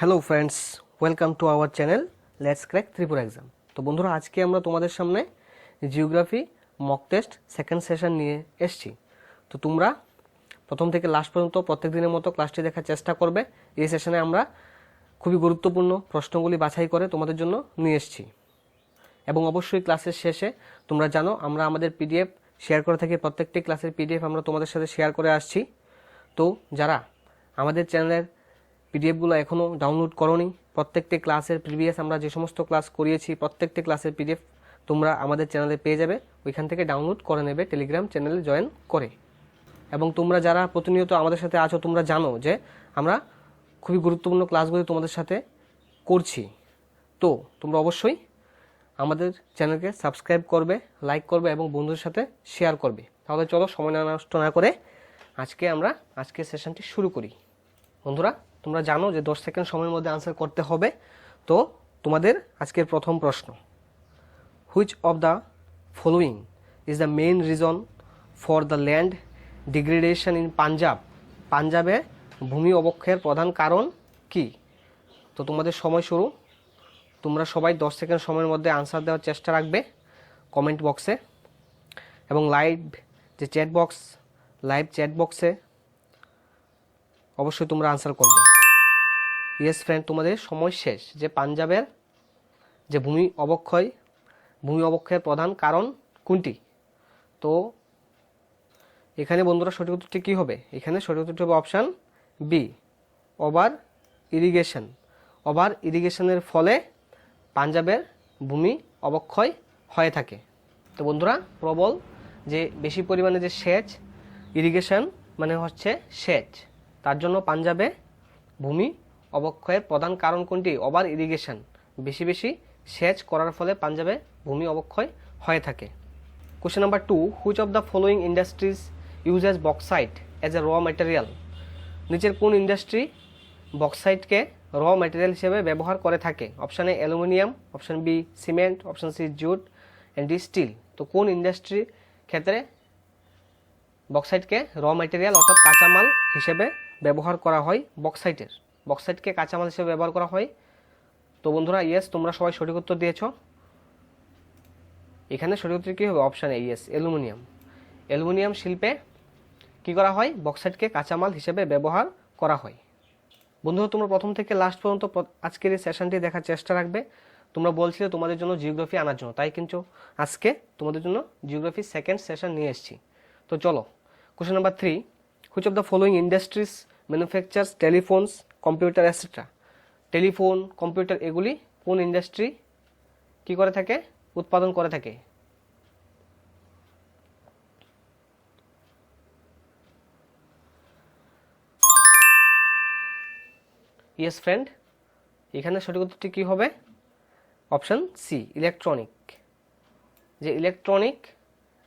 Hello friends, welcome to our channel let's crack Tripura exam. তো বন্ধুরা, আজকে আমরা তোমাদের সামনে geography mock test second session নিয়ে এসেছি। তো তোমরা প্রথম থেকে লাস্ট পর্যন্ত প্রত্যেক দিনের মতো ক্লাসটি দেখার চেষ্টা করবে। এই সেশনে আমরা খুবই গুরুত্বপূর্ণ প্রশ্নগুলি বাছাই করে তোমাদের জন্য নিয়ে এসেছি। এবং অবশ্যই ক্লাসের শেষে তোমরা জানো আমরা আমাদের পিডিএফ শেয়ার করে থাকি। প্রত্যেকটি ক্লাসের পিডিএফ আমরা তোমাদের সাথে শেয়ার করে আসছি। তো যারা আমাদের চ্যানেলের পিডিএফগুলো এখনও ডাউনলোড করোনি, প্রত্যেকটি ক্লাসের প্রিভিয়াস আমরা যে সমস্ত ক্লাস করিয়েছি প্রত্যেকটি ক্লাসের পিডিএফ তোমরা আমাদের চ্যানেলে পেয়ে যাবে। ওইখান থেকে ডাউনলোড করে নেবে টেলিগ্রাম চ্যানেলে জয়েন করে। এবং তোমরা যারা প্রতিনিয়ত আমাদের সাথে আছো তোমরা জানো যে আমরা খুবই গুরুত্বপূর্ণ ক্লাসগুলি তোমাদের সাথে করছি। তো তোমরা অবশ্যই আমাদের চ্যানেলকে সাবস্ক্রাইব করবে, লাইক করবে এবং বন্ধুদের সাথে শেয়ার করবে। তাহলে চলো সময় নষ্ট না করে আমরা আজকের সেশনটি শুরু করি। বন্ধুরা, তোমরা জানো যে 10 সেকেন্ড সময়ের মধ্যে আনসার করতে হবে। তো তোমাদের আজকের প্রথম প্রশ্ন, which of the following is the main reason for the land degradation in Punjab? পাঞ্জাবে ভূমি অবক্ষয়ের প্রধান কারণ কি? তো তোমাদের সময় শুরু। তোমরা সবাই 10 সেকেন্ড সময়ের মধ্যে আনসার দেওয়ার চেষ্টা রাখবে কমেন্ট বক্সে এবং লাইভ চ্যাট বক্সে অবশ্যই তোমরা আনসার করবে। ইয়েস ফ্রেন্ড, তোমাদের সময় শেষ। যে পাঞ্জাবের যে ভূমি অবক্ষয়ের প্রধান কারণ কোনটি? তো এখানে বন্ধুরা সঠিক উত্তরটি কী হবে? এখানে সঠিক উত্তরটি হবে অপশান বি, ওভার ইরিগেশনের ফলে পাঞ্জাবের ভূমি অবক্ষয় হয়ে থাকে। তো বন্ধুরা, প্রবল যে বেশি পরিমাণে যে সেচ, ইরিগেশন মানে হচ্ছে সেচ, তার জন্য পাঞ্জাবে ভূমি অবক্ষয়ের প্রধান কারণ কোনটি? ওভার ইরিগেশন, বেশি সেচ করার ফলে পাঞ্জাবে ভূমি অবক্ষয় হয়ে থাকে। Question number 2, which of the following industries uses bauxite as a র ম্যাটেরিয়াল? নিচের কোন ইন্ডাস্ট্রি বক্সাইটকে র ম্যাটেরিয়াল হিসেবে ব্যবহার করে থাকে? Option A aluminium, option B cement, option C jute and D steel. তো কোন ইন্ডাস্ট্রির ক্ষেত্রে বক্সাইটকে র ম্যাটেরিয়াল অর্থাৎ কাঁচামাল হিসেবে ব্যবহার করা হয়? বক্সাইটকে কাঁচামাল হিসেবে ব্যবহার করা হয়। তো বন্ধুরা, ইয়েস, তোমরা সবাই সঠিক উত্তর দিয়েছ। এখানে সঠিক উত্তর কী হবে? অপশান এ, ইয়েস, অ্যালুমিনিয়াম শিল্পে কী করা হয়? বক্সাইটকে কাঁচামাল হিসেবে ব্যবহার করা হয়। বন্ধুরা, তোমরা প্রথম থেকে লাস্ট পর্যন্ত আজকের এই সেশনটি দেখার চেষ্টা রাখবে। তোমরা বলছিলে তোমাদের জন্য জিওগ্রাফি আনার জন্য, তাই কিন্তু আজকে তোমাদের জন্য জিওগ্রাফি সেকেন্ড সেশন নিয়ে এসেছি। তো চলো, question number 3, which of the following industries manufactures telephones, computer etcetera? Telephone, computer এগুলি কোন ইন্ডাস্ট্রি কী করে থাকে? উৎপাদন করে থাকে। ইয়েস ফ্রেন্ড, এখানে সঠিক উত্তরটি কী হবে? Option C, electronic.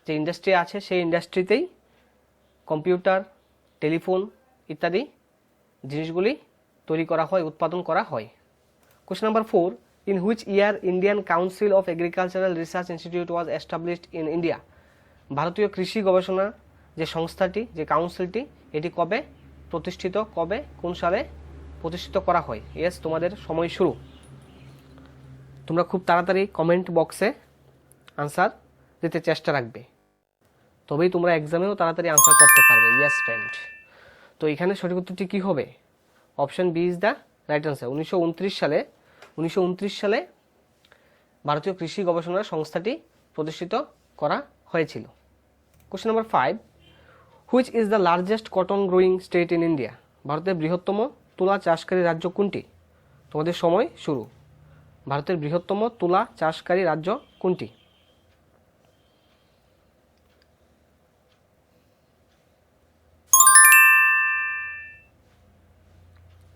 যে ইন্ডাস্ট্রি আছে সেই ইন্ডাস্ট্রিতেই কম্পিউটার, টেলিফোন ইত্যাদি জিনিসগুলি তৈরি করা হয়, উৎপাদন করা হয়। Question number 4, in which year Indian council of agricultural research institute was established in India? ভারতীয় কৃষি গবেষণা যে সংস্থাটি, যে কাউন্সিলটি, এটি কবে প্রতিষ্ঠিত, কোন সালে প্রতিষ্ঠিত করা হয়? ইয়েস, তোমাদের সময় শুরু। তোমরা খুব তাড়াতাড়ি কমেন্ট বক্সে আনসার দিতে চেষ্টা রাখবে, তবেই তোমরা এক্সামেও তাড়াতাড়ি আনসার করতে পারবে। ইয়েস ফ্রেন্ড, তো এখানে সঠিক উত্তরটি কী হবে? Option B is the right answer. 1929 সালে ভারতীয় কৃষি গবেষণা সংস্থাটি প্রতিষ্ঠিত করা হয়েছিল। Question number 5, which is the largest cotton growing state in India? ভারতের বৃহত্তম তুলা চাষকারী রাজ্য কোনটি? তোমাদের সময় শুরু। ভারতের বৃহত্তম তুলা চাষকারী রাজ্য কোনটি?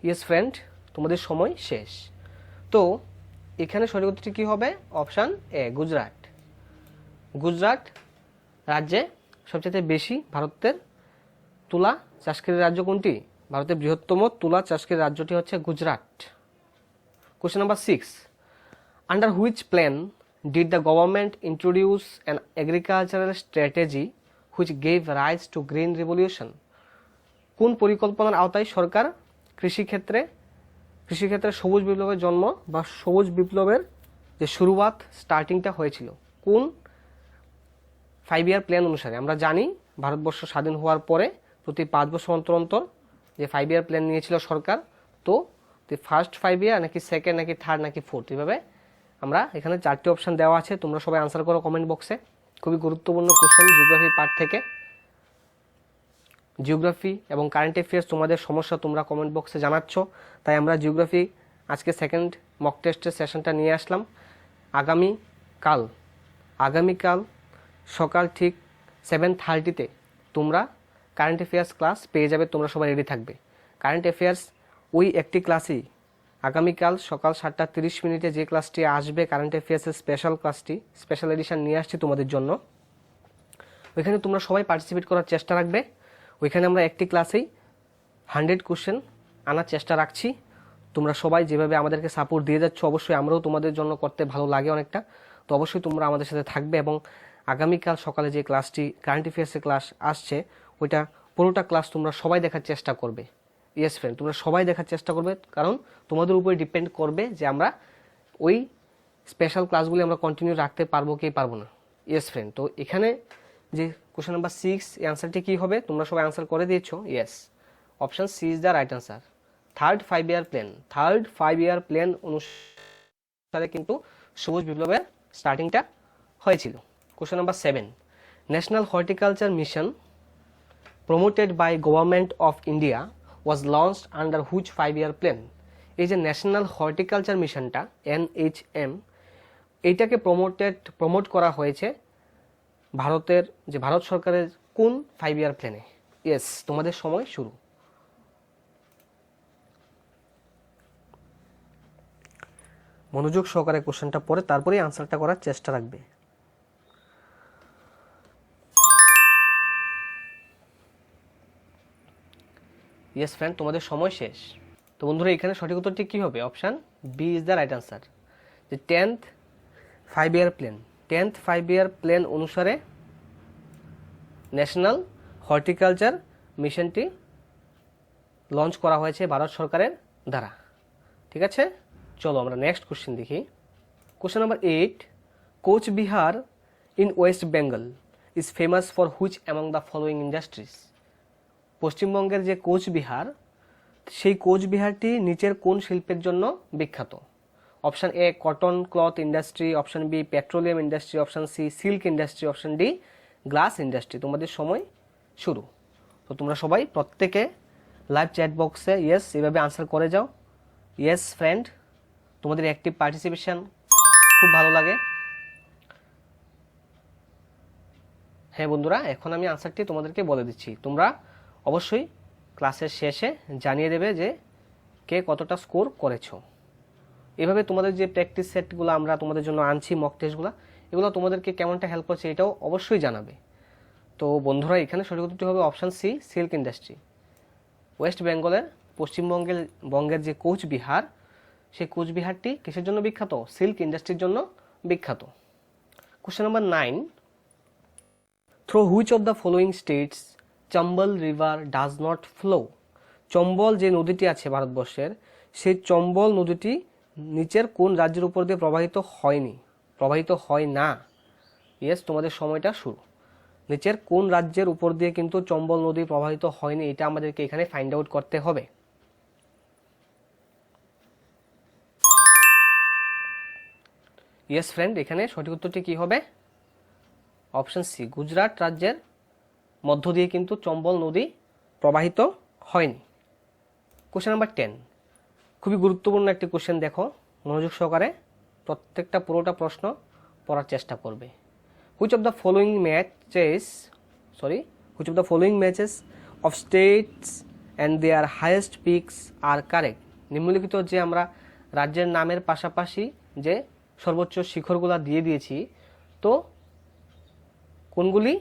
ইয়েস ফ্রেন্ড, তোমাদের সময় শেষ। তো এখানে সঠিক উত্তরটি কী হবে? অপশান এ, গুজরাট রাজ্যে সবচেয়ে বেশি ভারতের তুলা চাষকারী রাজ্য কোনটি? ভারতের বৃহত্তম তুলা চাষকারী রাজ্যটি হচ্ছে Gujarat. Question number 6, under which plan did the government introduce an agricultural strategy which gave rise to green revolution? কোন পরিকল্পনার আওতায় সরকার কৃষিক্ষেত্রে কৃষিক্ষেত্রে সবুজ বিপ্লবের জন্ম বা সবুজ বিপ্লবের যে শুরুয়াত স্টার্টিংটা হয়েছিল কোন 5 ইয়ার প্ল্যান অনুসারে? আমরা জানি ভারতবর্ষ স্বাধীন হওয়ার পরে প্রতি 5 বছর অন্তর অন্তর যে 5 ইয়ার প্ল্যান নিয়েছিল সরকার, তো ফার্স্ট 5 ইয়ার নাকি সেকেন্ড নাকি থার্ড নাকি ফোর্থ, এভাবে আমরা এখানে 4টি অপশান দেওয়া আছে। তোমরা সবাই আনসার করো কমেন্ট বক্সে। খুবই গুরুত্বপূর্ণ কোশ্চেন জিওগ্রাফি পার্ট থেকে। জিওগ্রাফি এবং কারেন্ট অ্যাফেয়ার্স তোমাদের সমস্যা তোমরা কমেন্ট বক্সে জানাচ্ছ, তাই আমরা জিওগ্রাফি আজকে সেকেন্ড মক টেস্টের সেশনটা নিয়ে আসলাম। আগামীকাল সকাল ঠিক 7:30-তে তোমরা কারেন্ট অ্যাফেয়ার্স ক্লাস পেয়ে যাবে। তোমরা সবাই রেডি থাকবে। কারেন্ট অ্যাফেয়ার্স ওই একটি ক্লাসেই আগামীকাল সকাল 7:30 যে ক্লাসটি আসবে, কারেন্ট অ্যাফেয়ার্সের স্পেশাল ক্লাসটি, স্পেশাল এডিশন নিয়ে আসছি তোমাদের জন্য। ওইখানে তোমরা সবাই পার্টিসিপেট করার চেষ্টা রাখবে। ওইখানে আমরা একটি ক্লাসেই 100 কোশ্চেন আনার চেষ্টা রাখছি। তোমরা সবাই যেভাবে আমাদেরকে সাপোর্ট দিয়ে যাচ্ছ, অবশ্যই আমরাও তোমাদের জন্য করতে ভালো লাগে অনেকটা। তো অবশ্যই তোমরা আমাদের সাথে থাকবে এবং আগামীকাল সকালে যে ক্লাসটি কারেন্ট অ্যাফেয়ার্সের ক্লাস আসছে, ওইটা পুরোটা ক্লাস তোমরা সবাই দেখার চেষ্টা করবে। ইয়েস ফ্রেন্ড, তোমরা সবাই দেখার চেষ্টা করবে, কারণ তোমাদের উপরে ডিপেন্ড করবে যে আমরা ওই স্পেশাল ক্লাসগুলি আমরা কন্টিনিউ রাখতে পারবো কি পারবো না। ইয়েস ফ্রেন্ড, তো এখানে যে কোশ্চেন নাম্বার 6 এই আনসারটি কী হবে? তোমরা সবাই আনসার করে দিয়েছো। Yes, option C is the right answer. Third 5 year plan অনুসারে কিন্তু সবুজ বিপ্লবের স্টার্টিংটা হয়েছিল। Question number 7, national horticulture mission promoted by government of India was launched under which 5 year plan? এই যে ন্যাশনাল হর্টিকালচার মিশনটা NHM, এইটাকে প্রমোট করা হয়েছে ভারত সরকারের কোন 5 ইয়ার প্ল্যানে? ইয়েস, তোমাদের সময় শুরু। মনোযোগ সহকারে কোশ্চেনটা পড়ে তারপরেই আনসারটা করার চেষ্টা রাখবে। ইয়েস ফ্রেন্ড, তোমাদের সময় শেষ। তো বন্ধুরা, এখানে সঠিক উত্তরটি কী হবে? Option B is the right answer. যে 10th 5 ইয়ার প্ল্যান অনুসারে ন্যাশনাল হর্টিকালচার মিশনটি লঞ্চ করা হয়েছে ভারত সরকারের দ্বারা। ঠিক আছে, চলো আমরা নেক্সট কোশ্চেন দেখি। Question number 8, Cooch Behar in West Bengal is famous for which among the following industries? পশ্চিমবঙ্গের যে কোচবিহার, সেই কোচবিহারটি নিচের কোন শিল্পের জন্য বিখ্যাত? Option A cotton cloth industry, option B petroleum industry, option C silk industry, option D glass industry. তোমাদের সময় শুরু। তো তোমরা সবাই প্রত্যেকে লাইভ চ্যাট বক্সে ইয়েস এভাবে আনসার করে যাও। ইয়েস ফ্রেন্ড, তোমাদের অ্যাক্টিভ পার্টিসিপেশন খুব ভালো লাগে। হ্যাঁ বন্ধুরা, এখন আমি আনসারটি তোমাদেরকে বলে দিচ্ছি। তোমরা অবশ্যই ক্লাসের শেষে জানিয়ে দেবে যে কে কতটা স্কোর করেছো। এভাবে তোমাদের যে প্র্যাকটিস সেটগুলো আমরা তোমাদের জন্য আনছি, মক টেস্টগুলো, এগুলো তোমাদেরকে কেমনটা হেল্প করছে এটাও অবশ্যই জানাবে। তো বন্ধুরা, এখানে সঠিক উত্তরটি হবে option C silk industry. West বেঙ্গলের পশ্চিমবঙ্গের যে কোচবিহার, সেই কোচবিহারটি কিসের জন্য বিখ্যাত? সিল্ক ইন্ডাস্ট্রির জন্য বিখ্যাত। Question number 9, through which of the following states Chambal river does not flow? Chambal যে নদীটি আছে ভারতবর্ষের, সেই চম্বল নদীটি নিচের কোন রাজ্যের উপর দিয়ে প্রবাহিত হয় না? ইয়েস, তোমাদের সময়টা শুরু। নিচের কোন রাজ্যের উপর দিয়ে কিন্তু চম্বল নদী প্রবাহিত হয়নি, এটা আমাদেরকে এখানে ফাইন্ড আউট করতে হবে। ইয়েস ফ্রেন্ড, এখানে সঠিক উত্তরটি কি হবে? অপশন সি, গুজরাট রাজ্যের মধ্য দিয়ে কিন্তু চম্বল নদী প্রবাহিত হয়নি। কোশ্চেন নাম্বার 10, খুবই গুরুত্বপূর্ণ একটি কোশ্চেন, দেখো মনোযোগ সহকারে প্রত্যেকটা পুরোটা প্রশ্ন পড়ার চেষ্টা করবে। Which of the following matches of states and their highest peaks are correct? নিম্নলিখিত যে আমরা রাজ্যের নামের পাশাপাশি যে সর্বোচ্চ শিখরগুলো দিয়ে দিয়েছি, তো কোনগুলি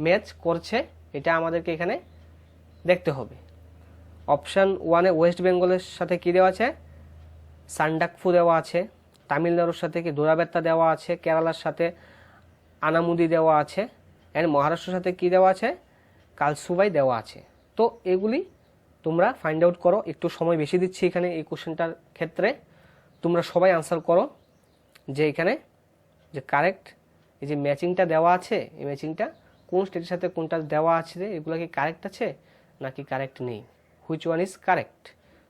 ম্যাচ করছে এটা আমাদেরকে এখানে দেখতে হবে। অপশান 1-এ ওয়েস্ট বেঙ্গলের সাথে কী দেওয়া আছে? সান্ডাকফু দেওয়া আছে। তামিলনাড়ুর সাথে কি দোরাবেত্তা দেওয়া আছে। কেরালার সাথে আনামুদি দেওয়া আছে। অ্যান্ড মহারাষ্ট্রের সাথে কি দেওয়া আছে? কালসুবাই দেওয়া আছে। তো এগুলি তোমরা ফাইন্ড আউট করো, একটু সময় বেশি দিচ্ছি এখানে এই কোশ্চেনটার ক্ষেত্রে। তোমরা সবাই আনসার করো যে এখানে যে কারেক্ট এই যে ম্যাচিংটা দেওয়া আছে, এই ম্যাচিংটা কোন স্টেটের সাথে কোনটা দেওয়া আছে এগুলো কি কারেক্ট আছে নাকি কারেক্ট নেই। Which one is correct,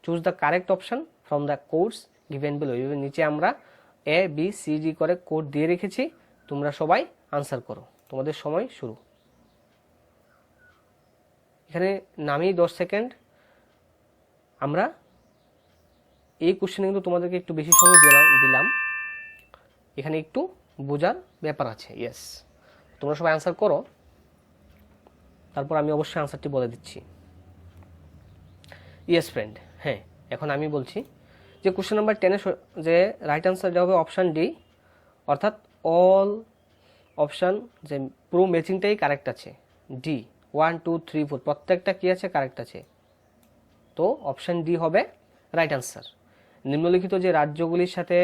choose the correct option from the codes given below. নিচে আমরা এ বি সি ডি করে কোড দিয়ে রেখেছি, তোমরা সবাই আনসার করো। তোমাদের সময় শুরু। এখানে নামি 10 সেকেন্ড। আমরা এই কোশ্চেনে কিন্তু তোমাদেরকে একটু বেশি সময় দিলাম, এখানে একটু বোঝার ব্যাপার আছে। ইয়েস, তোমরা সবাই আনসার করো, তারপর আমি অবশ্যই আনসারটি বলে দিচ্ছি। ইয়েস ফ্রেন্ড, হ্যাঁ এখন আমি বলছি যে কোশ্চেন নাম্বার 10-এ যে রাইট আনসার দেওয়া হবে অপশান ডি, অর্থাৎ অল অপশান যে পুরো ম্যাচিংটাই কারেক্ট আছে। ডি 1 2 3 4 প্রত্যেকটা কি আছে কারেক্ট আছে, তো অপশান ডি হবে রাইট আনসার। নিম্নলিখিত যে রাজ্যগুলির সাথে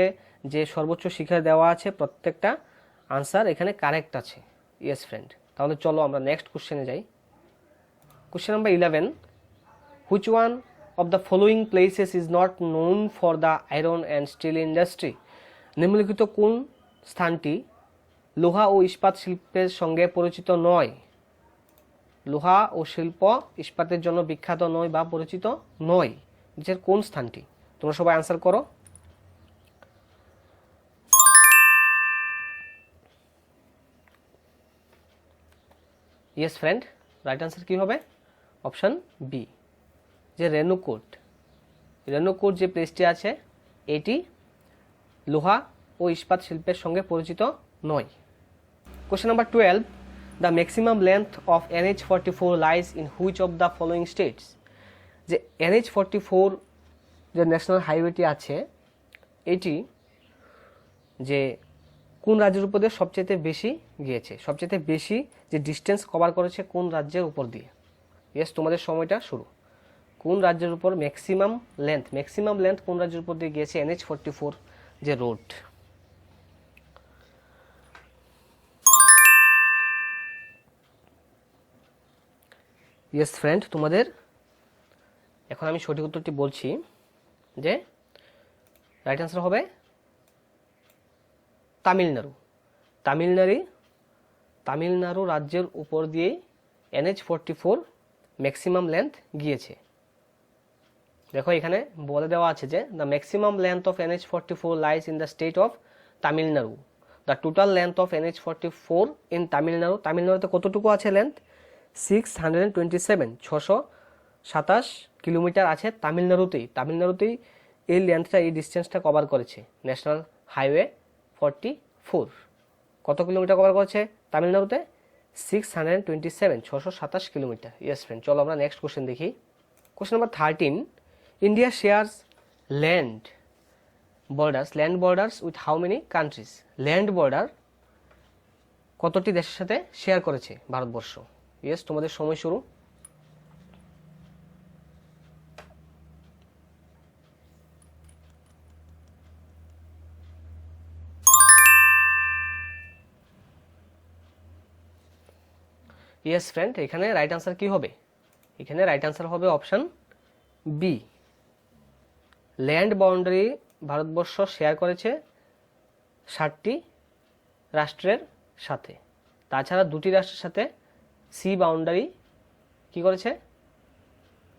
যে সর্বোচ্চ শিখর দেওয়া আছে প্রত্যেকটা আনসার এখানে কারেক্ট আছে। ইয়েস ফ্রেন্ড, তাহলে চলো আমরা নেক্সট কোশ্চেনে যাই। Question number 11, which one of the following places is not known for the iron and steel industry? নিম্নলিখিত কোন স্থানটি লোহা ও ইস্পাত শিল্পের সঙ্গে পরিচিত নয়? লোহা ও শিল্প ইস্পাতের জন্য বিখ্যাত নয় বা পরিচিত নয়, নিচের কোন স্থানটি? তোমরা সবাই আনসার করো। ইয়েস ফ্রেন্ড, রাইট আনসার কি হবে? অপশন বি, যে রেণুকূট। রেণুকূট যে প্লেসটি আছে এটি লোহা ও ইস্পাত শিল্পের সঙ্গে পরিচিত নয়। Question number 12, the maximum length of NH44 lies in which of the following states? যে NH44 যে ন্যাশনাল হাইওয়েটি আছে এটি যে কোন রাজ্যের উপর দিয়ে সবচেয়ে বেশি গিয়েছে, সবচেয়ে বেশি যে ডিস্টেন্স কভার করেছে কোন রাজ্যের উপর দিয়ে? ইয়েস, তোমাদের সময়টা শুরু। কোন রাজ্যের উপর ম্যাক্সিমাম লেন্থ কোন রাজ্যের উপর দিয়ে গিয়েছে NH44 যে রোড? ইয়েস ফ্রেন্ড, তোমাদের এখন আমি সঠিক উত্তরটি বলছি যে রাইট আনসার হবে তামিলনাড়ু। তামিলনাড়ু রাজ্যের উপর দিয়েই NH44 ম্যাক্সিমাম লেন্থ গিয়েছে। দেখো এখানে বলে দেওয়া আছে যে the maximum length of NH44 lies in the state of Tamil Nadu. The total length of NH44 in Tamil Nadu, তামিলনাড়ুতে কতটুকু আছে লেন্থ? 627 কিলোমিটার আছে তামিলনাড়ুতেই এই লেন্থটা, এই ডিস্টেন্সটা কভার করেছে ন্যাশনাল হাইওয়ে 44। কত কিলোমিটার কভার করেছে তামিলনাড়ুতে? 627 কিলোমিটার। ইয়েস ফ্রেন্ড, চলো আমরা নেক্সট কোশ্চেন দেখি। Question number 13, India shares land borders with how many countries? Land border কতটি দেশের সাথে শেয়ার করেছে ভারতবর্ষ? ইয়েস, তোমাদের সময় শুরু। ইয়েস ফ্রেন্ড, এখানে রাইট আনসার কি হবে? এখানে রাইট আনসার হবে option B, land boundary Bharatvarsha share করেছে 60টি রাষ্ট্রের সাথে। তাছাড়া 2টি রাষ্ট্রের সাথে সি বাউন্ডারি কি করেছে?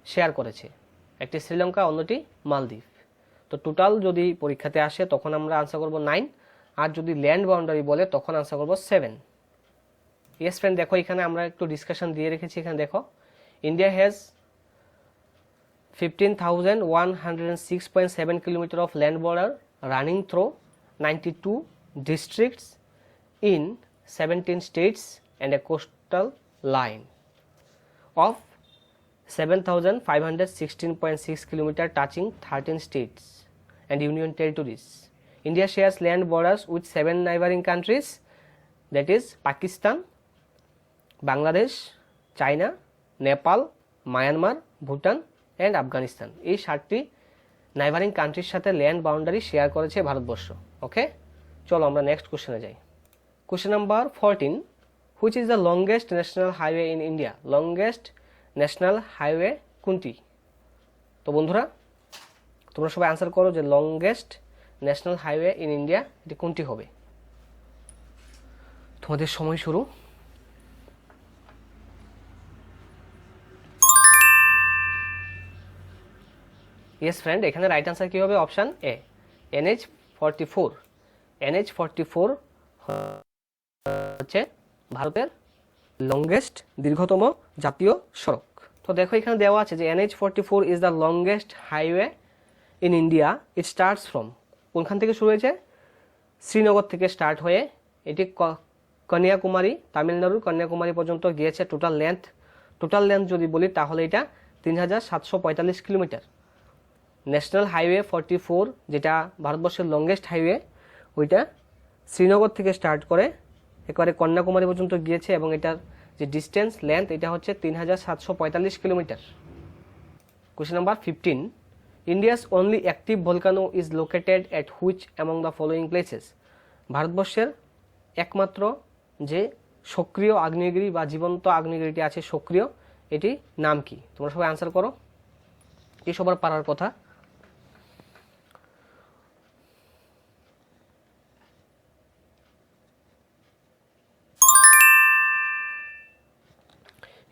শেয়ার করেছে, একটি শ্রীলঙ্কা, অন্যটি মালদ্বীপ। তো টোটাল যদি পরীক্ষাতে আসে তখন আমরা আনসার করব 9, আর যদি ল্যান্ড বাউন্ডারি বলে তখন আনসার করব 7। ইয়েস ফ্রেন্ড, দেখো এখানে আমরা একটু ডিসকাশন দিয়ে রেখেছি। এখানে দেখো India has 15,106.7 kilometer of land border running through 92 districts in 17 states and a coastal line of 7,516.6 kilometer touching 13 states and union territories. India shares land borders with 7 neighboring countries, that is Pakistan, Bangladesh, China, Nepal, Myanmar, Bhutan and Afghanistan. এই 7টি নাইবারিং কান্ট্রির সাথে land boundary share করেছে ভারতবর্ষ। ওকে, চলো আমরা next কোশ্চেনে যাই। Question number 14, which is the longest national highway in India? Longest national highway কোনটি? তো বন্ধুরা তোমরা সবাই আনসার করো যে longest national highway in India এটি কোনটি হবে। তোমাদের সময় শুরু। ইয়েস ফ্রেন্ড, এখানে রাইট আনসার কি হবে? Option A, NH44। NH44 হচ্ছে ভারতের লংগেস্ট দীর্ঘতম জাতীয় সড়ক। তো দেখো এখানে দেওয়া আছে যে NH44 is the longest highway in India. It starts from, কোনখান থেকে শুরু হয়েছে? শ্রীনগর থেকে স্টার্ট হয়ে এটি কন্যাকুমারী, তামিলনাড়ুর কন্যাকুমারী পর্যন্ত গিয়েছে। টোটাল লেন্থ যদি বলি তাহলে এটা 3745 কিলোমিটার। ন্যাশনাল হাইওয়ে 44 যেটা ভারতবর্ষের লংগেস্ট হাইওয়ে, ওইটা শ্রীনগর থেকে স্টার্ট করে একেবারে কন্যাকুমারী পর্যন্ত গিয়েছে এবং এটার যে ডিস্টেন্স লেন্থ এটা হচ্ছে 3745 kilometre. Question number 15, India's only active volcano is located at which among the following places. ভারতবর্ষের একমাত্র যে সক্রিয় আগ্নেয়গিরি বা জীবন্ত আগ্নেয়গিরিটি আছে সক্রিয়, এটি নাম কি? তোমরা সবাই আনসার করো, এটি সবার পারার কথা।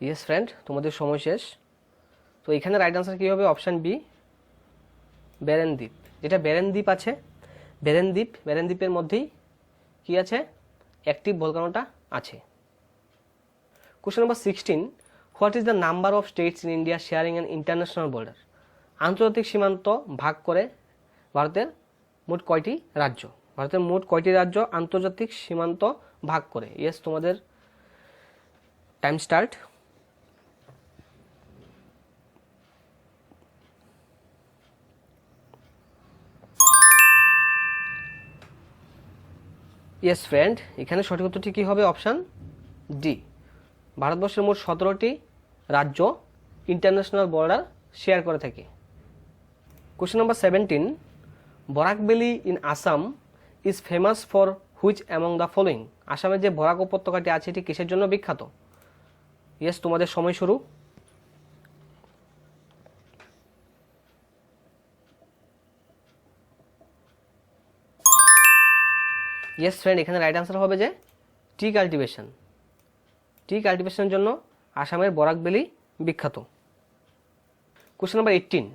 ইয়েস ফ্রেন্ড, তোমাদের সময় শেষ। তো এখানে রাইট আনসার কী হবে? অপশান বি, বেরেন দ্বীপ। যেটা বেরেন দ্বীপ আছে, বেরেন দ্বীপের মধ্যেই কি আছে? অ্যাক্টিভ ভলকানোটা আছে। Question number 16, what is the number of states in India sharing an international border. আন্তর্জাতিক সীমান্ত ভাগ করে ভারতের মোট কয়টি রাজ্য? ভারতের মোট কয়টি রাজ্য আন্তর্জাতিক সীমান্ত ভাগ করে? ইয়েস, তোমাদের টাইম স্টার্ট। ইয়েস ফ্রেন্ড, এখানে সঠিক উত্তরটি কী হবে? অপশান ডি, ভারতবর্ষের মোট 17টি রাজ্য ইন্টারন্যাশনাল বর্ডার শেয়ার করে থাকে। Question number 17, Barak valley in Assam is famous for which among the following. আসামের যে বরাক উপত্যকাটি আছে এটি কিসের জন্য বিখ্যাত? ইয়েস, তোমাদের সময় শুরু। ইয়েস ফ্রেন্ড, এখানে রাইট আনসার হবে যে টি কাল্টিভেশন। টি কাল্টিভেশনের জন্য আসামের বরাক ভ্যালি বিখ্যাত। Question number 18,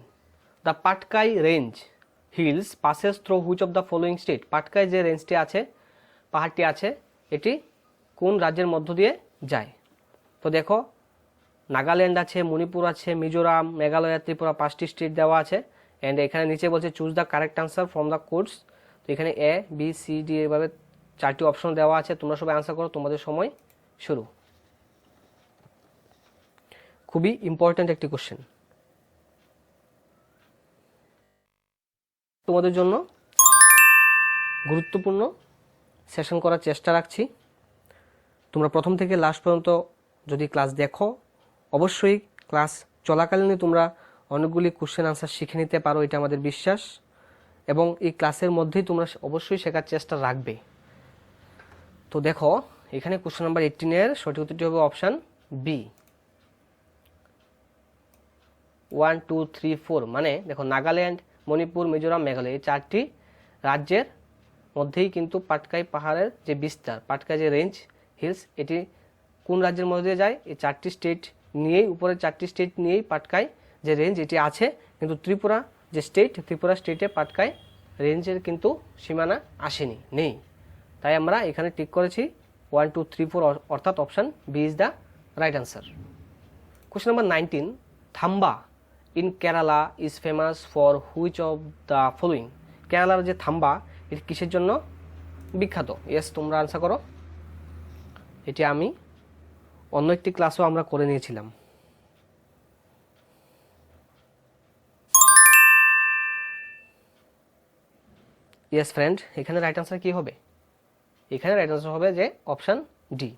the Patkai range hills passes through which of the following state. Patkai যে রেঞ্জটি আছে, পাহাড়টি আছে, এটি কোন রাজ্যের মধ্য দিয়ে যায়? তো দেখো, নাগাল্যান্ড আছে, মণিপুর আছে, মিজোরাম, মেঘালয়, ত্রিপুরা, 5টি স্টেট দেওয়া আছে। অ্যান্ড এখানে নিচে বলছে choose the correct answer from the codes. তো এখানে এ, বি, সি, ডি এভাবে 4টি অপশন দেওয়া আছে। তোমরা সবাই আনসার করো, তোমাদের সময় শুরু। খুবই ইম্পর্ট্যান্ট একটি কোশ্চেন তোমাদের জন্য, গুরুত্বপূর্ণ সেশন করার চেষ্টা রাখছি। তোমরা প্রথম থেকে লাস্ট পর্যন্ত যদি ক্লাস দেখো, অবশ্যই ক্লাস চলাকালীনই তোমরা অনেকগুলি কোশ্চেন আনসার শিখে নিতে পারো, এটা আমাদের বিশ্বাস। এবং এই ক্লাসের মধ্যেই তোমরা অবশ্যই শেখার চেষ্টা রাখবে। তো দেখো, এখানে কোশ্চেন নাম্বার 18-এর সঠিক উত্তরটি হবে অপশান বি, 1, 2, 3, 4। মানে দেখো, নাগাল্যান্ড, মণিপুর, মিজোরাম, মেঘালয় এই 4টি রাজ্যের মধ্যেই কিন্তু পাটকাই পাহাড়ের যে বিস্তার, পাটকাই যে রেঞ্জ হিলস, এটি কোন রাজ্যের মধ্যে দিয়ে যায়? এই 4টি স্টেট নিয়েই, উপরের 4টি স্টেট নিয়েই পাটকাই যে রেঞ্জ এটি আছে। কিন্তু ত্রিপুরা যে স্টেট, ত্রিপুরা স্টেটে পাটকাই রেঞ্জের কিন্তু সীমানা আসেনি, নেই। তাই আমরা এখানে টিক করেছি 1, 2, 3, 4, অর্থাৎ option B is the right answer. Question number 19, থাম্বা in Kerala is famous for which of the following. কেরালার যে থাম্বা, এটি কিসের জন্য বিখ্যাত? ইয়েস, তোমরা আনসার করো। এটি আমি অন্য একটি ক্লাসও আমরা করে নিয়েছিলাম। ইয়েস ফ্রেন্ড, এখানে রাইট আনসার কি হবে? এখানে রাইট আনসার হবে যে option D,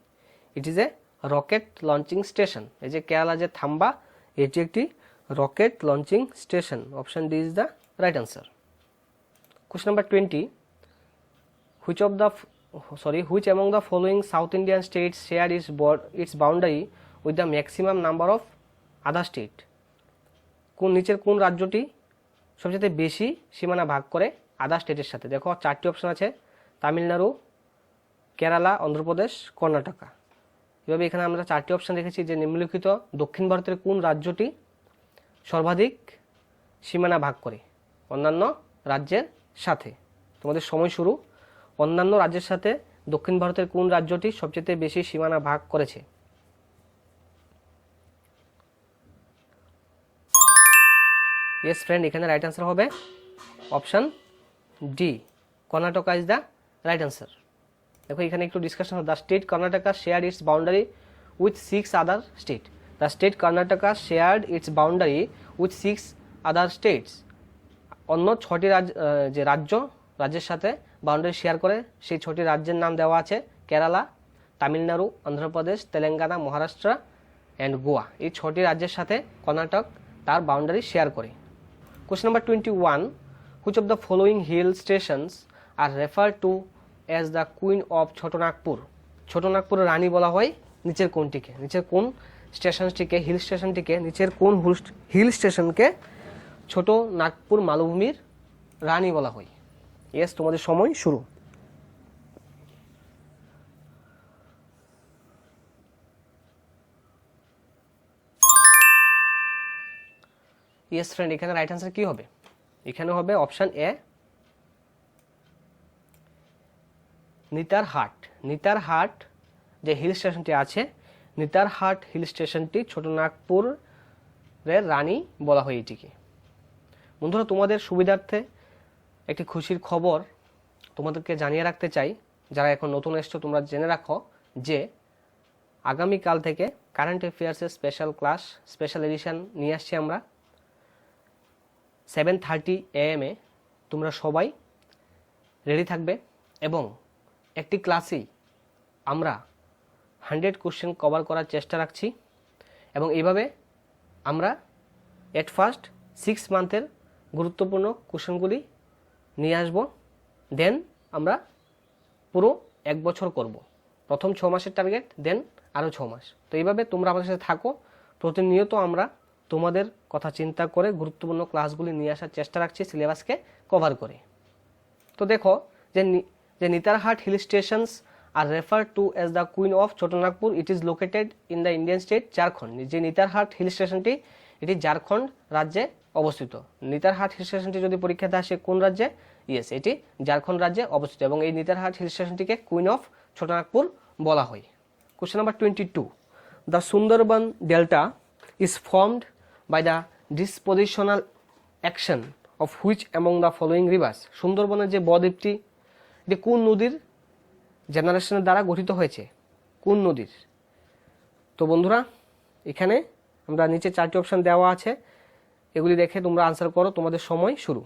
it is a rocket launching station. এই যে কেরালা যে থাম্বা, এটি একটি rocket launching station. Option D is the right answer. Question number 20, which among the following South Indian states share its boundary with the maximum number of other state? নিচের কোন রাজ্যটি সবচেয়ে বেশি সীমানা ভাগ করে আদার স্টেটের সাথে? দেখো 4টি অপশন আছে, তামিলনাড়ু, কেরালা, অন্ধ্রপ্রদেশ, কর্ণাটকা। এভাবে এখানে আমরা 4টি অপশন রেখেছি যে নিম্নলিখিত দক্ষিণ ভারতের কোন রাজ্যটি সর্বাধিক সীমানা ভাগ করে অন্যান্য রাজ্যের সাথে। তোমাদের সময় শুরু। অন্যান্য রাজ্যের সাথে দক্ষিণ ভারতের কোন রাজ্যটি সবচেয়ে বেশি সীমানা ভাগ করেছে? ইয়েস ফ্রেন্ড, এখানে রাইট আনসার হবে option D, Karnataka is the right answer. দেখো এখানে একটু discussion, the state Karnataka share it's boundary with 6 other state. The state Karnataka shared it's boundary with 6 other states. অন্য 6টি রাজ্যের সাথে বাউন্ডারি শেয়ার করে সেই 6টি রাজ্যের নাম দেওয়া আছে কেরালা, তামিলনাড়ু, অন্ধ্রপ্রদেশ, তেলেঙ্গানা, মহারাষ্ট্র অ্যান্ড গোয়া। এই 6টি রাজ্যের সাথে কর্ণাটক তার বাউন্ডারি শেয়ার করে। Question number 21, which of the following hill stations are refer to as the queen of Chhotanagpur? ছোটনাগপুরের রানী বলা হয় নিচের কোনটিকে? নিচের কোন স্টেশনটিকে, হিল স্টেশনটিকে, নিচের কোন হিল স্টেশনকে ছোট নাগপুর মালভূমির রানী বলা হয়? ইয়েস, তোমাদের সময় শুরু। ইয়েস ফ্রেন্ড, এখানে রাইট আনসার কি হবে? এখানে হবে অপশন এ, নিতারহাট। নিতারহাট যে হিল স্টেশনটি আছে, নিতারহাট হিল স্টেশনটি ছোটনাগপুরের রানী বলা হয় এটিকে। বন্ধুরা, তোমাদের সুবিধার্থে একটি খুশির খবর তোমাদেরকে জানিয়ে রাখতে চাই, যারা এখন নতুন এসছো তোমরা জেনে রাখো যে আগামীকাল থেকে কারেন্ট অ্যাফেয়ার্সের স্পেশাল ক্লাস, স্পেশাল এডিশন নিয়ে আসছি আমরা 7:30 AM। তোমরা সবাই রেডি থাকবে এবং একটি ক্লাসেই আমরা 100 কোশ্চেন কভার করার চেষ্টা রাখছি এবং এইভাবে আমরা এট ফার্স্ট 6 মান্থের গুরুত্বপূর্ণ কোশ্চেনগুলি নিয়ে আসব, দেন আমরা পুরো 1 বছর করব। প্রথম 6 মাসের টার্গেট, দেন আরও 6 মাস। তো এইভাবে তোমরা আমাদের সাথে থাকো, প্রতিনিয়ত আমরা তোমাদের কথা চিন্তা করে গুরুত্বপূর্ণ ক্লাসগুলি নিয়ে আসার চেষ্টা রাখছি সিলেবাসকে কভার করে। তো দেখো যে Netarhat hill stations are refer to as the queen of Chhotanagpur, it is located in the Indian state Jharkhand. যে নিতারহাট হিল স্টেশনটি, এটি ঝাড়খণ্ড রাজ্যে অবস্থিত। নিতারহাট হিল স্টেশনটি যদি পরীক্ষাতে আসে কোন রাজ্যে? ইয়েস, এটি ঝাড়খণ্ড রাজ্যে অবস্থিত এবং এই নিতারহাট হিল স্টেশনটিকে কুইন অফ ছোটনাগপুর বলা হয়। Question number 22, the Sundarban delta is formed by the dispositional action of which among the following rivers? সুন্দরবনের যে বদ্বীপটি, এটি কোন নদীর জেনারেশনের দ্বারা গঠিত হয়েছে? কোন নদীর? তো বন্ধুরা, এখানে আমরা নিচে 4টি অপশন দেওয়া আছে, এগুলি দেখে তোমরা আনসার করো। তোমাদের সময় শুরু।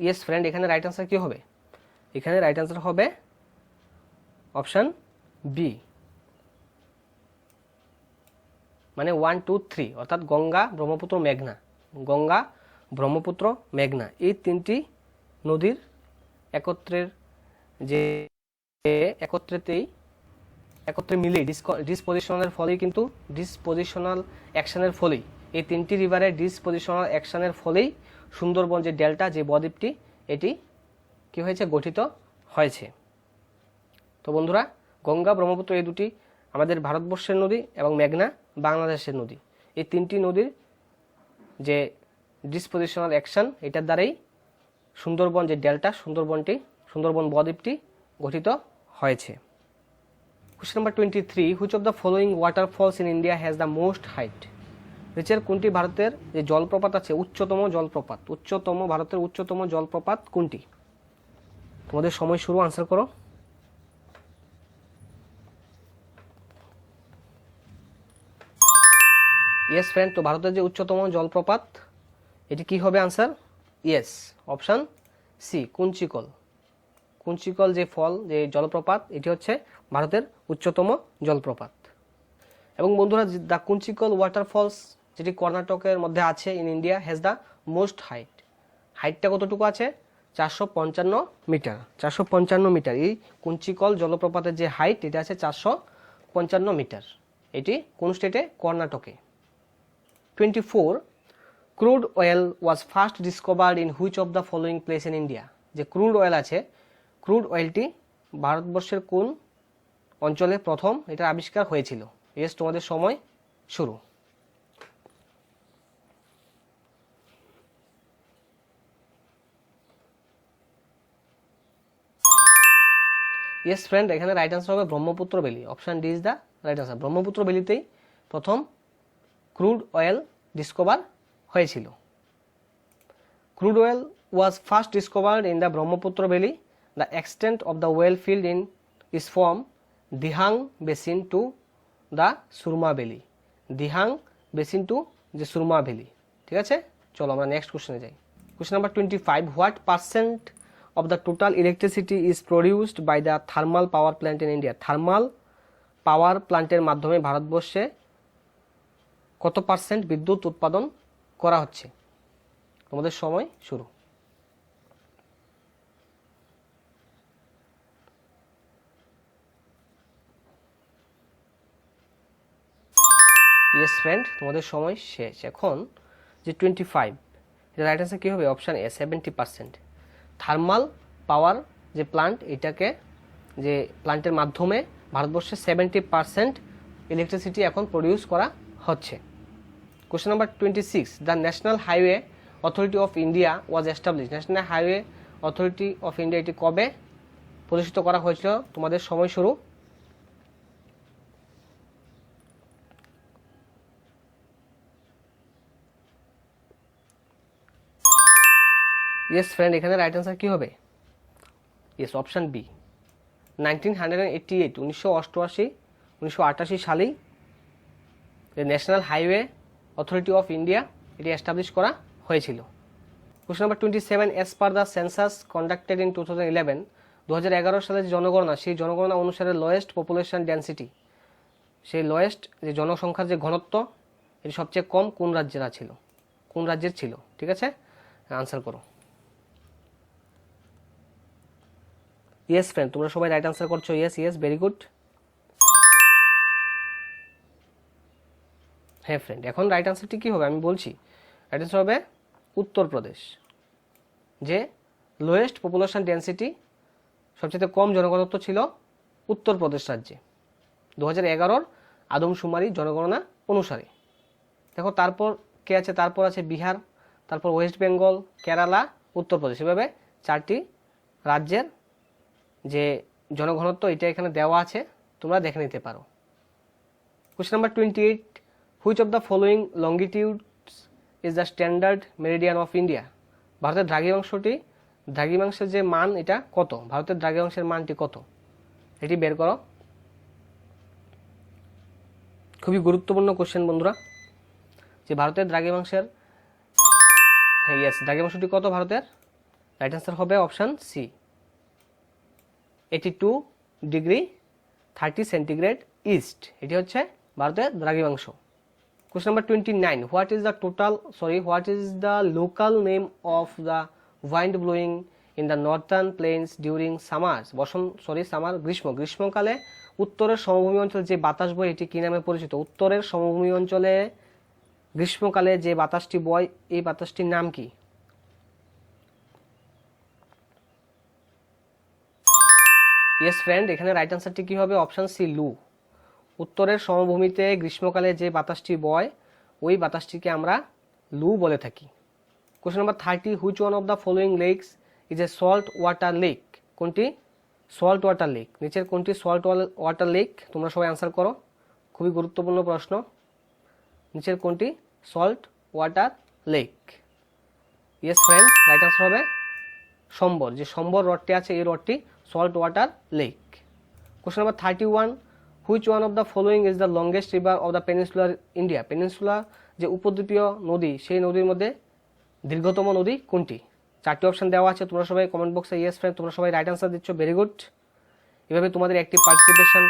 ইয়েস ফ্রেন্ড, এখানে রাইট আনসার কি হবে? এখানে রাইট আনসার হবে অপশন বি, মানে 1, 2, 3, অর্থাৎ গঙ্গা, ব্রহ্মপুত্র, মেঘনা। গঙ্গা, ব্রহ্মপুত্র, মেঘনা এই 3টি নদীর একত্রে মিলে ডিসপোজিশনের ফলেই কিন্তু ডিসপোজিশনাল অ্যাকশনের ফলেই এই 3টি রিভারের ডিসপোজিশনাল অ্যাকশনের ফলেই সুন্দরবন যে ডেল্টা, যে বদ্বীপটি, এটি কি হয়েছে? গঠিত হয়েছে। তো বন্ধুরা, গঙ্গা, ব্রহ্মপুত্র এই দুটি আমাদের ভারতবর্ষের নদী এবং মেঘনা বাংলাদেশের নদী। এই 3টি নদীর যে ডিসপোজিশনাল অ্যাকশন, এটার দ্বারাই সুন্দরবন যে ডেল্টা, সুন্দরবন বদ্বীপটি গঠিত হয়েছে। Question number 23, which of the following waterfalls in India has the most height? নিচের কোনটি ভারতের যে জলপ্রপাত আছে, ভারতের উচ্চতম জলপ্রপাত কোনটি? তোমাদের সময় শুরু, আনসার করো। ইয়েস ফ্রেন্ড, তো ভারতের যে উচ্চতম জলপ্রপাত, এটি কি হবে answer? Yes, option C, Kunchikal যে জলপ্রপাত, এটি হচ্ছে ভারতের উচ্চতম জলপ্রপাত। এবং বন্ধুরা, দ্য কুঞ্চিকল ওয়াটারফলস যেটি কর্ণাটকের মধ্যে আছে in India has the most height. হাইটটা কতটুকু আছে 455 মিটার। 455 মিটার এই কুঞ্চিকল জলপ্রপাতের যে হাইট এটা আছে 455 মিটার। এটি কোন স্টেটে? কর্ণাটকে। 24 crude oil was first discovered in which of the following place in India. যে ক্রুড অয়েল আছে, ক্রুড অয়েলটি ভারতবর্ষের কোন অঞ্চলে প্রথম এটার আবিষ্কার হয়েছিল? ইয়েস, তোমাদের সময় শুরু। ইয়েস ফ্রেন্ড, এখানে রাইট আনসার হবে Brahmaputra valley. Option D is the right answer. Brahmaputra ভ্যালিতেই প্রথম ক্রুড অয়েল ডিসকভার হয়েছিল। Crude oil was first discovered in the Brahmaputra valley. The extent of the oil field in is from Dihang basin to the Surma valley. Dihang basin to যে Surma valley. ঠিক আছে, চলো আমরা next কোশ্চেনে যাই। Question number 25, what percent of the total electricity is produced by the thermal power plant in India? Thermal power প্ল্যান্টের মাধ্যমে ভারতবর্ষে কত পার্সেন্ট বিদ্যুৎ উৎপাদন করা হচ্ছে? তোমাদের সময় শুরু। ইয়েস ফ্রেন্ড, তোমাদের সময় শেষ। এখন যে 25, এটা রাইট আনসার কী হবে? Option A 70%। থার্মাল পাওয়ার যে প্লান্ট, এটাকে যে প্লান্টের মাধ্যমে ভারতবর্ষে 70% ইলেকট্রিসিটি এখন প্রডিউস করা হচ্ছে। Question number 26, the national highway authority of India was establish. National highway authority of India এটি কবে প্রতিষ্ঠিত করা হয়েছিল? তোমাদের সময় শুরু। ইয়েস ফ্রেন্ড, এখানে রাইট আনসার কী হবে? Yes, option B 1988। 1988 সালেই national highway authority of India এটি এস্টাবলিশ করা হয়েছিল। Question number 27, as per the census conducted in 2011, 2011 সালে যে জনগণনা, সেই জনগণনা অনুসারে লোয়েস্ট পপুলেশন ডেন্সিটি, সেই লোয়েস্ট যে জনসংখ্যার যে ঘনত্ব, এটি সবচেয়ে কম কোন রাজ্যের ছিল? কোন রাজ্যের ছিল? ঠিক আছে, আনসার করো। ইয়েস ফ্রেন্ড, তোমরা সবাই রাইট আনসার করছো। Yes yes, very good. হ্যাঁ ফ্রেন্ড, এখন রাইট আনসারটি কী হবে আমি বলছি। রাইট আনসার হবে উত্তরপ্রদেশ। যে লোয়েস্ট পপুলেশন ডেন্সিটি, সবচেয়ে কম জনঘনত্ব ছিল উত্তরপ্রদেশ রাজ্যে 2011 আদমশুমারি জনগণনা অনুসারে। দেখো তারপর কে আছে? তারপর আছে বিহার, তারপর ওয়েস্ট বেঙ্গল, কেরালা, উত্তরপ্রদেশ। এভাবে 4টি রাজ্যের যে জনঘনত্ব এটা এখানে দেওয়া আছে, তোমরা দেখে নিতে পারো। Question number 28, which of the following longitudes is the standard meridian of India? ভারতের দ্রাঘিমাংশের যে মান এটা কত? ভারতের দ্রাঘিমাংশের মানটি কত? এটি বের করো। খুবই গুরুত্বপূর্ণ কোশ্চেন বন্ধুরা, যে ভারতের দ্রাঘিমাংশের, হ্যাঁ ইয়েস, দ্রাঘিমাংশটি কত ভারতের? রাইট আনসার হবে option C 82 degree 30 centigrade east. এটি হচ্ছে ভারতের দ্রাঘিমাংশ। Question number 29, what is the local name of the wind blowing in the northern plains during গ্রীষ্মকালে উত্তরের সমভূমি অঞ্চলে যে বাতাস বয় এটি কি নামে পরিচিত? উত্তরের সমভূমি অঞ্চলে গ্রীষ্মকালে যে বাতাসটি বয়, এই বাতাসটির নাম কি? ইয়েস ফ্রেন্ড, এখানে রাইট আনসারটি কী হবে? অপশান সি লু। উত্তরের সমভূমিতে গ্রীষ্মকালে যে বাতাসটি বয়, ওই বাতাসটিকে আমরা লু বলে থাকি। Question number 30, which one of the following lakes is a salt water lake? কোনটি সল্ট ওয়াটার লেক? নিচের কোনটি সল্ট ওয়াটার লেক? তোমরা সবাই আনসার করো, খুবই গুরুত্বপূর্ণ প্রশ্ন। নিচের কোনটি salt water lake? Yes friend, right answer হবে সম্বর। যে সম্বর হ্রদটি আছে, এই হ্রদটি salt water lake. Question number 31, which one of the following is the longest river of the peninsular India? Peninsula যে উপদ্বীপীয় নদী, সেই নদীর মধ্যে দীর্ঘতম নদী কোনটি? 4টি অপশন দেওয়া আছে, তোমরা সবাই কমেন্ট বক্সে ইয়েস ফ্রেন্ড, তোমরা সবাই রাইট আনসার দিচ্ছ, ভেরি গুড। এভাবে তোমাদের একটি পার্টিসিপেশন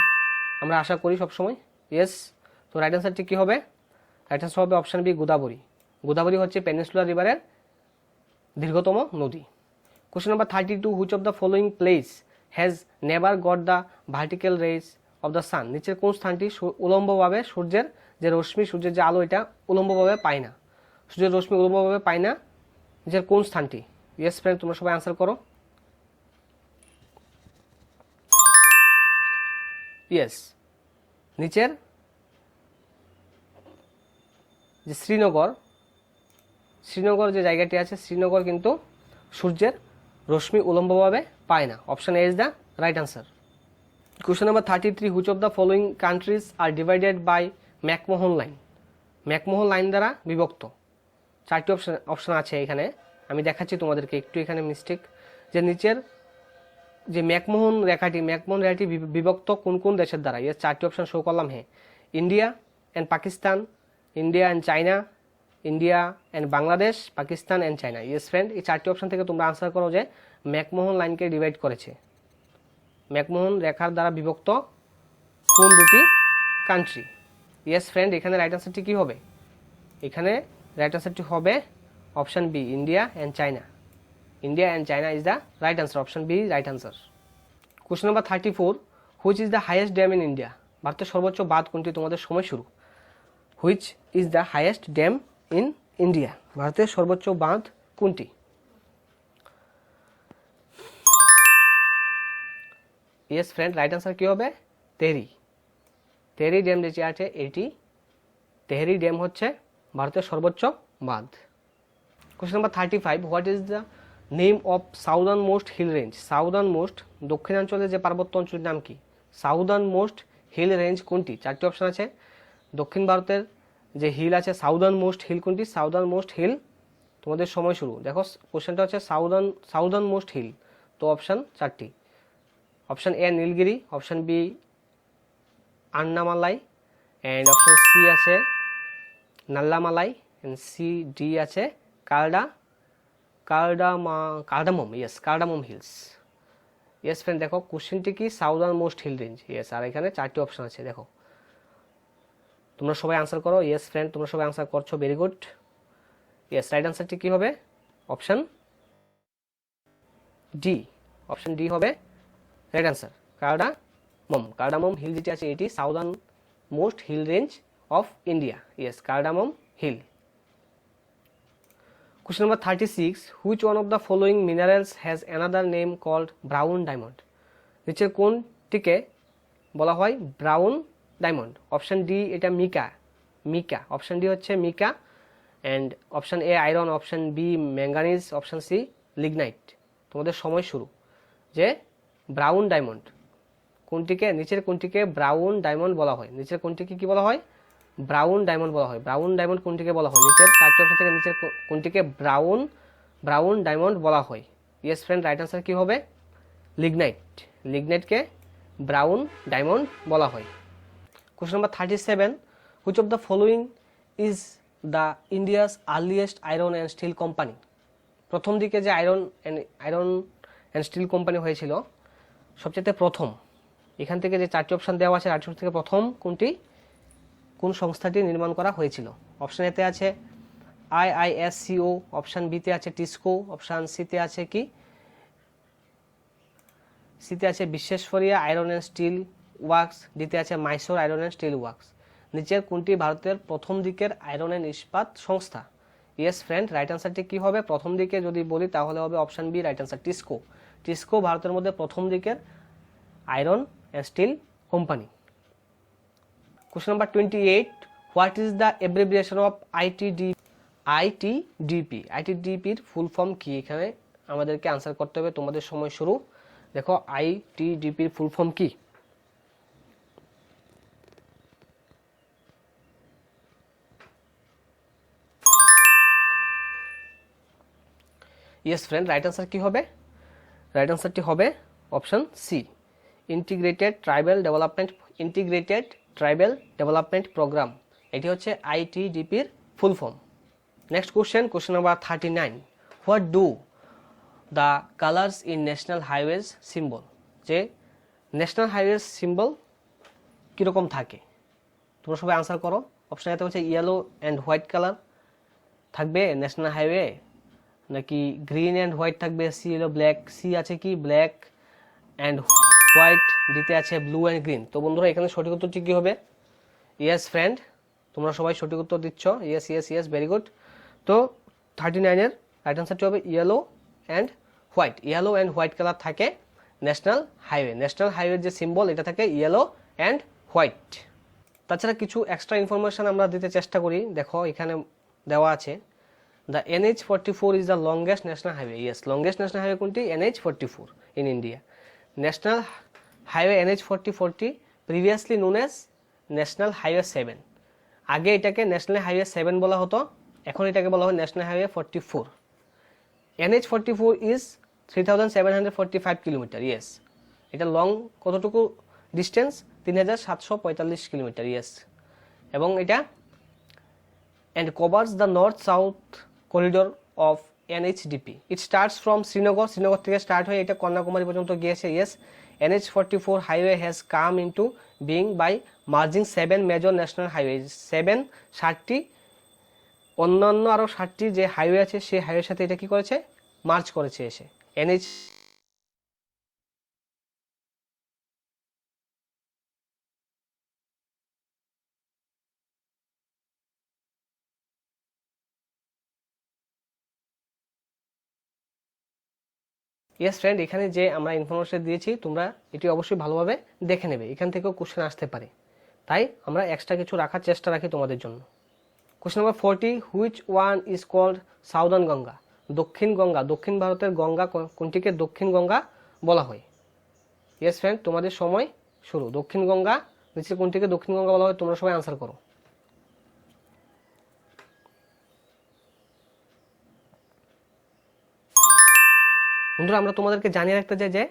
আমরা আশা করি সবসময়। ইয়েস, তো রাইট আনসারটি কী হবে? রাইট আনসার হবে অপশান বি গোদাবরী। গোদাবরী হচ্ছে পেনিনসুলার রিভারের দীর্ঘতম নদী। Question number 32, which of the following place has never got the vertical rays of the sun? নিচের কোন স্থানটি উলম্বভাবে সূর্যের যে রশ্মি, সূর্যের যে আলো, এটা উলম্বভাবে পায় না? সূর্যের রশ্মি উলম্বভাবে পায় না, নিচের কোন স্থানটি? ইয়েস ফ্রেন্ড, তোমরা সবাই আনসার করো। ইয়েস, নিচের যে শ্রীনগর যে জায়গাটি আছে, শ্রীনগর কিন্তু সূর্যের রশ্মি উলম্বভাবে পায় না। Option A is the right answer. Question number 33, which of the following countries are divided by McMahon line? McMahon line দ্বারা বিভক্ত। চারটি অপশন আছে এখানে, আমি দেখাচ্ছি তোমাদেরকে। একটু এখানে মিস্টেক, যে নিচের যে ম্যাকমোহন রেখাটি বিভক্ত কোন কোন দেশের দ্বারা? এর চারটি অপশন শো করলাম। হ্যাঁ, India and Pakistan, India and China, India and Bangladesh, Pakistan and China. Yes friend, এই চারটি অপশন থেকে তোমরা আনসার করো যে ম্যাকমোহন লাইনকে ডিভাইড করেছে। ম্যাকমোহন রেখার দ্বারা বিভক্ত কোন দুটি কান্ট্রি? ইয়েস ফ্রেন্ড, এখানে রাইট আনসারটি কী হবে? এখানে রাইট আনসারটি হবে option B, India and China. India and China is the right answer. Option B right answer. Question number 34, which is the highest dam in India? ভারতের সর্বোচ্চ বাঁধ কোনটি? তোমাদের সময় শুরু। Which is the highest dam in India? ভারতের সর্বোচ্চ বাঁধ কোনটি? ইয়েস ফ্রেন্ড, রাইট আনসার কী হবে? তেহরি ড্যাম যেটি আছে, এটি তেহরি ড্যাম হচ্ছে ভারতের সর্বোচ্চ বাঁধ। Question number 35, what is the name of southern most hill range? Southern most, দক্ষিণাঞ্চলের যে পার্বত্য অঞ্চলের নাম কি? সাউদার্ন মোস্ট হিল রেঞ্জ কোনটি? চারটি অপশন আছে। দক্ষিণ ভারতের যে হিল আছে, সাউদার্ন মোস্ট হিল কোনটি? সাউদার্ন মোস্ট হিল, তোমাদের সময় শুরু। দেখো কোশ্চেনটা হচ্ছে সাউদার্ন মোস্ট হিল, তো অপশন চারটি। Option A Nilgiri, option B Annamalai, and option C আছে নাল্লামালাই, অ্যান্ড সি ডি আছে cardamom. Yes, cardamom hills. Yes friend, দেখো কোশ্চেনটি কি? Southern most hill range. Yes, আর এখানে চারটি অপশন আছে। দেখো তোমরা সবাই আনসার করো। ইয়েস ফ্রেন্ড, তোমরা সবাই আনসার করছো, ভেরি গুড। ইয়েস, রাইট আনসারটি কী হবে? Option D. অপশন ডি হবে রাইট আনসার। কার্ডামম হিল যেটি আছে, এটি southern most hill range of India. Yes, cardamom hill. Question number 36, which one of the following minerals has another name called brown diamond? নিচের কোনটিকে বলা হয় brown diamond? Option D, এটা মিকা। Option D হচ্ছে mica, and option A iron, option B manganese, option C lignite. তোমাদের সময় শুরু। যে brown diamond কোনটিকে, নিচের কোনটিকে ব্রাউন ডায়মন্ড বলা হয়? নিচের কোনটিকে কি বলা হয়? ব্রাউন ডায়মন্ড বলা হয়। ব্রাউন ডায়মন্ড কোনটিকে বলা হয়? নিচের চারটি অপশন থেকে নিচের কোনটিকে ব্রাউন ডায়মন্ড বলা হয়? ইয়েস ফ্রেন্ড, রাইট আনসার কি হবে? লিগনাইটকে ব্রাউন ডায়মন্ড বলা হয়। Question number 37, which of the following is the India's earliest iron and steel company? প্রথম দিকে যে আয়রন অ্যান্ড স্টিল কোম্পানি হয়েছিল, সবচেয়ে প্রথম, এখান থেকে যে চারটি অপশন দেওয়া আছে, চারটি থেকে প্রথম কোন সংস্থাটি নির্মাণ করা হয়েছিল? অপশন এতে আছে IISCO, অপশন বিতে আছে টিসকো, অপশন সিতে আছে কি? সিতে আছে বিশ্বেশ্বরিয়া আয়রন অ্যান্ড স্টিল ওয়ার্কস, ডিতে আছে Mysore iron and steel works. নিচের কোনটি ভারতের প্রথম দিকের আয়রন অ্যান্ড ইস্পাত সংস্থা? ইয়েস ফ্রেন্ড, রাইট আনসারটি কি হবে? প্রথম দিকে যদি বলি তাহলে হবে option B, right answer TISCO ভারতের মধ্যে প্রথম দিকের iron and steel company. Question number 28, what is the abbreviation of ITDP? আইটিডিপির ফুল ফর্ম কি? এখানে আমাদেরকে আনসার করতে হবে। তোমাদের সময় শুরু। দেখো আইটিডিপির ফুল ফর্ম কি? ইয়েস ফ্রেন্ড, রাইট আনসার কি হবে? রাইট আনসারটি হবে option C, integrated tribal development programme. এটি হচ্ছে আইটিডিপির full form. Next question number 39, what do the colours in national highways symbol? যে ন্যাশনাল হাইওয়েজ সিম্বল কীরকম থাকে? তোমরা সবাই আনসার করো। অপশন এতে হচ্ছে ইয়েলো অ্যান্ড হোয়াইট কালার থাকবে ন্যাশনাল হাইওয়ে, নাকি গ্রিন অ্যান্ড হোয়াইট থাকবে, সি হলো ব্ল্যাক, সি আছে কি ব্ল্যাক অ্যান্ড হোয়াইট, ডিতে আছে ব্লু অ্যান্ড গ্রিন। তো বন্ধুরা এখানে সঠিক উত্তরটি কী হবে? ইয়েস ফ্রেন্ড, তোমরা সবাই সঠিক উত্তর দিচ্ছ, yes yes yes, very good. তো 39-এর রাইট আনসারটি হবে yellow and white. Yellow and white colour থাকে ন্যাশনাল হাইওয়ে। ন্যাশনাল হাইওয়ের যে সিম্বল এটা থাকে ইয়েলো অ্যান্ড হোয়াইট। তাছাড়া কিছু এক্সট্রা ইনফরমেশন আমরা দিতে চেষ্টা করি। দেখো এখানে দেওয়া আছে the NH44 is the longest national highway. Yes, longest national highway কোনটি? NH44 in India. National highway NH44 previously known as national highway 7। আগে এটাকে ন্যাশনাল হাইওয়ে 7 বলা হতো, এখন এটাকে বলা হয় national highway 44। NH44 is 3745 kilometre. Yes, এটা লং কতটুকু ডিস্টেন্স? 3745 কিলোমিটার। ইয়েস, এবং এটা and covers the north-south corridor of NHDP. It starts from Srinagar. Srinagar থেকে স্টার্ট হয়ে এটা কন্যাকুমারী পর্যন্ত গিয়েছে। Yes, NH44 highway has come into being by merging 7 major national highways. 7টি অন্যান্য আরও 7টি যে হাইওয়ে আছে সেই হাইওয়ের সাথে এটা কি করেছে? মার্চ করেছে এসে NH। ইয়েস ফ্রেন্ড, এখানে যে আমরা ইনফরমেশন দিয়েছি তোমরা এটি অবশ্যই ভালোভাবে দেখে নেবে, এখান থেকেও কোশ্চেন আসতে পারে, তাই আমরা এক্সট্রা কিছু রাখার চেষ্টা রাখি তোমাদের জন্য। Question number 40, which one is called southern Ganga? দক্ষিণ গঙ্গা, দক্ষিণ ভারতের গঙ্গা কোনটিকে দক্ষিণ গঙ্গা বলা হয়? ইয়েস ফ্রেন্ড, তোমাদের সময় শুরু। দক্ষিণ গঙ্গা নিচে কোনটিকে দক্ষিণ গঙ্গা বলা হয়? তোমরা সবাই আনসার করো। বন্ধুরা আমরা তোমাদেরকে জানিয়ে রাখতে চাই যে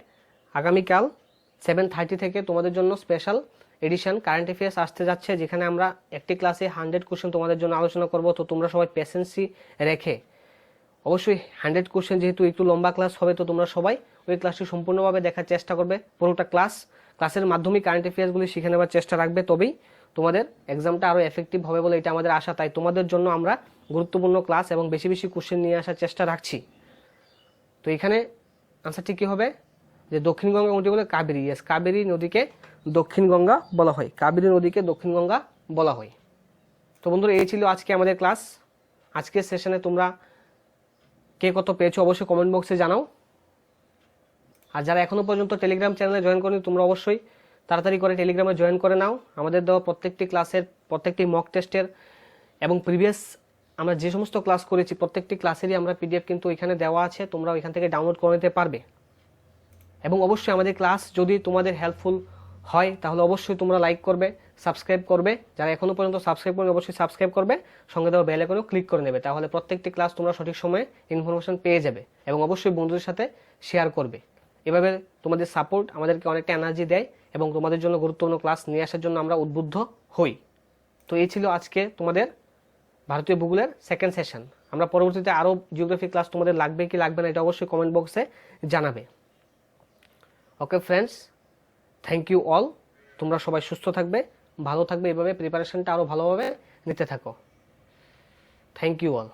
আগামীকাল 7:30 থেকে তোমাদের জন্য স্পেশাল এডিশন কারেন্ট অ্যাফেয়ার্স আসতে যাচ্ছে, যেখানে আমরা একটি ক্লাসে 100 কোশ্চেন তোমাদের জন্য আলোচনা করব। তো তোমরা সবাই পেশেন্সি রেখে অবশ্যই 100 কোশ্চেন, যেহেতু একটু লম্বা ক্লাস হবে, তো তোমরা সবাই ওই ক্লাসটি সম্পূর্ণভাবে দেখার চেষ্টা করবে। পুরোটা ক্লাসের মাধ্যমে কারেন্ট অ্যাফেয়ার্সগুলি শিখে নেওয়ার চেষ্টা রাখবে, তবেই তোমাদের এক্সামটা আরও এফেক্টিভ হবে বলে এটা আমাদের আশা। তাই তোমাদের জন্য আমরা গুরুত্বপূর্ণ ক্লাস এবং বেশি বেশি কোশ্চেন নিয়ে আসার চেষ্টা রাখছি। তো এখানে আনসারটি কী হবে? যে দক্ষিণ গঙ্গা কোনটি বলে? কাবেরী। ইয়েস, কাবেরী নদীকে দক্ষিণ গঙ্গা বলা হয়, কাবেরী নদীকে দক্ষিণ গঙ্গা বলা হয়। তো বন্ধুরা এই ছিল আজকে আমাদের ক্লাস। আজকের সেশনে তোমরা কে কত পেয়েছো অবশ্যই কমেন্ট বক্সে জানাও। আর যারা এখনও পর্যন্ত টেলিগ্রাম চ্যানেলে জয়েন করনি তোমরা অবশ্যই তাড়াতাড়ি করে টেলিগ্রামে জয়েন করে নাও। আমাদের দেওয়া প্রত্যেকটি ক্লাসের, প্রত্যেকটি মক টেস্টের এবং প্রিভিয়াস আমরা যে সমস্ত ক্লাস করেছি প্রত্যেকটি ক্লাসেরই আমরা PDF কিন্তু এখানে দেওয়া আছে, তোমরা ওইখান থেকে ডাউনলোড করে নিতে পারবে। এবং অবশ্যই আমাদের ক্লাস যদি তোমাদের হেল্পফুল হয় তাহলে অবশ্যই তোমরা লাইক করবে, সাবস্ক্রাইব করবে। যারা এখনও পর্যন্ত সাবস্ক্রাইব করবে অবশ্যই সাবস্ক্রাইব করবে, সঙ্গে দেওয়া বেল আইকনেও ক্লিক করে নেবে, তাহলে প্রত্যেকটি ক্লাস তোমরা সঠিক সময়ে ইনফরমেশন পেয়ে যাবে। এবং অবশ্যই বন্ধুদের সাথে শেয়ার করবে। এভাবে তোমাদের সাপোর্ট আমাদেরকে অনেকটা এনার্জি দেয় এবং তোমাদের জন্য গুরুত্বপূর্ণ ক্লাস নিয়ে আসার জন্য আমরা উদ্বুদ্ধ হই। তো এই ছিল আজকে তোমাদের ভারতীয় ভূগোলের সেকেন্ড সেশন। আমরা পরবর্তীতে আরও জিওগ্রাফি ক্লাস তোমাদের লাগবে কি লাগবে না এটা অবশ্যই কমেন্ট বক্সে জানাবে। Okay friends, thank you all. তোমরা সবাই সুস্থ থাকবে, ভালো থাকবে, এভাবে প্রিপারেশনটা আরও ভালোভাবে নিতে থাকো। Thank you all.